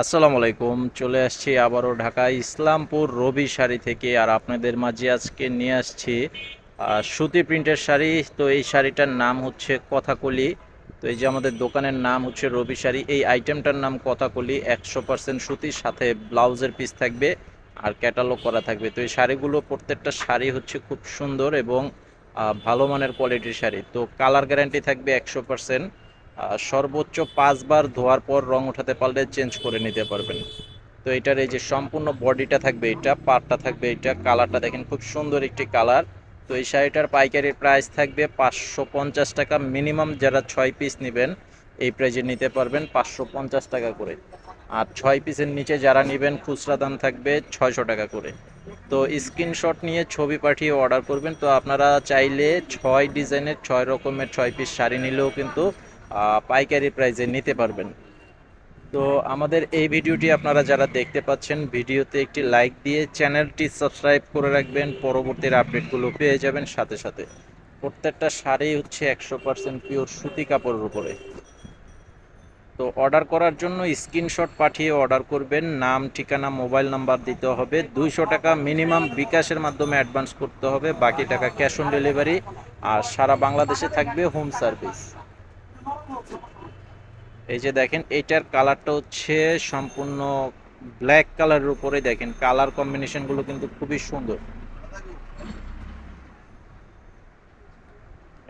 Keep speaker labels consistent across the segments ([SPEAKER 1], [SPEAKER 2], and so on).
[SPEAKER 1] আসসালামু আলাইকুম। চলে আসছি আবারও ঢাকা ইসলামপুর রবি শাড়ি থেকে। আর আপনাদের মাঝে আজকে নিয়ে আসছি সুতি প্রিন্টের শাড়ি। তো এই শাড়িটার নাম হচ্ছে কথাকলি। তো এই যে আমাদের দোকানের নাম হচ্ছে রবি শাড়ি। এই আইটেমটার নাম কথাকলি, 100% সুতির সাথে ব্লাউজের পিস থাকবে আর ক্যাটালগ করা থাকবে। তো এই শাড়িগুলো প্রত্যেকটা শাড়ি হচ্ছে খুব সুন্দর এবং ভালো মানের কোয়ালিটির শাড়ি। তো কালার গ্যারান্টি থাকবে 100%। সর্বোচ্চ 5 বার ধোয়ার পর রং উঠাতে পারলে চেঞ্জ করে নিতে পারবেন। তো এটার এই যে সম্পূর্ণ বডিটা থাকবে, এটা পাড়টা থাকবে, এটা কালারটা দেখেন খুব সুন্দর একটি কালার। তো এই শাড়িটার পাইকারি প্রাইস থাকবে 550 টাকা। মিনিমাম যারা 6 পিস নেবেন এই প্রাইজে নিতে পারবেন 550 টাকা করে। আর 6 পিসের নিচে যারা নেবেন খুচরা দাম থাকবে 600 টাকা করে। তো স্ক্রিনশট নিয়ে ছবি পাঠিয়ে অর্ডার করবেন। তো আপনারা চাইলে 6 ডিজাইনের 6 রকমের 6 পিস শাড়ি নিলেও কিন্তু পাইকারি প্রাইসে নিতে পারবেন। তো আমাদের এই ভিডিওটি আপনারা যারা দেখতে পাচ্ছেন, ভিডিওতে একটি লাইক দিয়ে চ্যানেলটি সাবস্ক্রাইব করে রাখবেন, পরবর্তীর আপডেটগুলো পেয়ে যাবেন সাথে সাথে। প্রত্যেকটা শাড়ি হচ্ছে 100% পিওর সুতি কাপড়ের উপরে। তো অর্ডার করার জন্য স্ক্রিনশট পাঠিয়ে অর্ডার করবেন। নাম, ঠিকানা, মোবাইল নাম্বার দিতে হবে। 200 টাকা মিনিমাম বিকাশের মাধ্যমে অ্যাডভান্স করতে হবে, বাকি টাকা ক্যাশ অন ডেলিভারি। আর সারা বাংলাদেশে থাকবে হোম সার্ভিস। এই যে দেখেন এইটার কালারটা হচ্ছে সম্পূর্ণ ব্ল্যাক কালারের উপরে। দেখেন কালার কম্বিনেশনগুলো কিন্তু খুবই সুন্দর।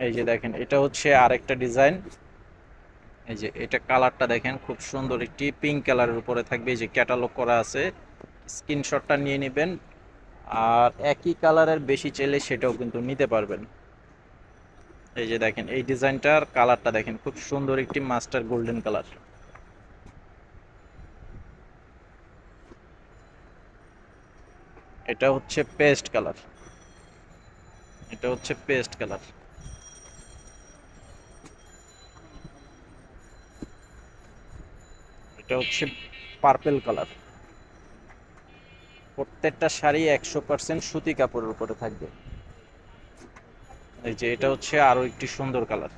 [SPEAKER 1] এই যে দেখেন এটা হচ্ছে আরেকটা ডিজাইন। এই যে এটা কালারটা দেখেন খুব সুন্দর একটি পিঙ্ক কালারের উপরে থাকবে। এই যে ক্যাটালগ করা আছে, স্ক্রিনশটটা নিয়ে নেবেন। আর একই কালারের বেশি চাইলে সেটাও কিন্তু নিতে পারবেন। এই যে দেখেন এই ডিজাইনটার কালারটা দেখেন খুব সুন্দর একটি মাস্টার গোল্ডেন কালার। এটা হচ্ছে পেস্ট কালার। এটা হচ্ছে পেস্ট কালার। এটা হচ্ছে পার্পেল কালার। প্রত্যেকটা শাড়ি 100% সুতি কাপড়ের উপরে থাকবে। এই যে এটা হচ্ছে আরো একটি সুন্দর কালার।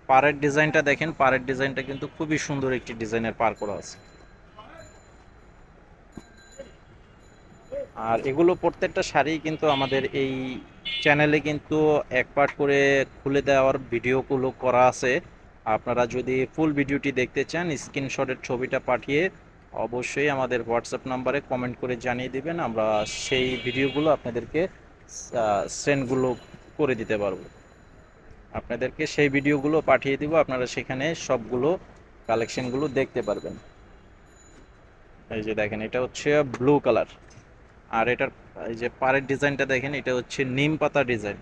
[SPEAKER 1] পাড়ের ডিজাইনটা দেখেন, পাড়ের ডিজাইনটা কিন্তু খুবই সুন্দর একটি ডিজাইনের পার করা আছে। আর এগুলো প্রত্যেকটা শাড়ি কিন্তু আমাদের এই চ্যানেলে কিন্তু এক পার্ট করে খুলে দেওয়ার ভিডিওগুলো করা আছে। আপনারা যদি ফুল ভিডিওটি দেখতে চান, স্ক্রিনশটের ছবিটা পাঠিয়ে অবশ্যই আমাদের হোয়াটসঅ্যাপ নাম্বারে কমেন্ট করে জানিয়ে দিবেন। আমরা সেই ভিডিওগুলো আপনাদেরকে সেন্ডগুলো করে দিতে পারবো। আপনাদেরকে সেই ভিডিওগুলো পাঠিয়ে দিব, আপনারা সেখানে সবগুলো কালেকশনগুলো দেখতে পারবেন। এই যে দেখেন এটা হচ্ছে ব্লু কালার। আর এটার এই যে পাড়ের ডিজাইনটা দেখেন, এটা হচ্ছে নিম পাতা ডিজাইন।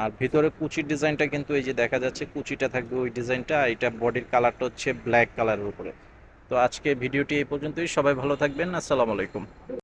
[SPEAKER 1] আর ভিতরে কুচির ডিজাইনটা কিন্তু এই যে দেখা যাচ্ছে কুচিটা থাকবে ওই ডিজাইনটা। আর এটা বডির কালারটা হচ্ছে ব্ল্যাক কালারের উপরে। তো আজকে ভিডিওটি এই পর্যন্তই। সবাই ভালো থাকবেন। আসসালামু আলাইকুম।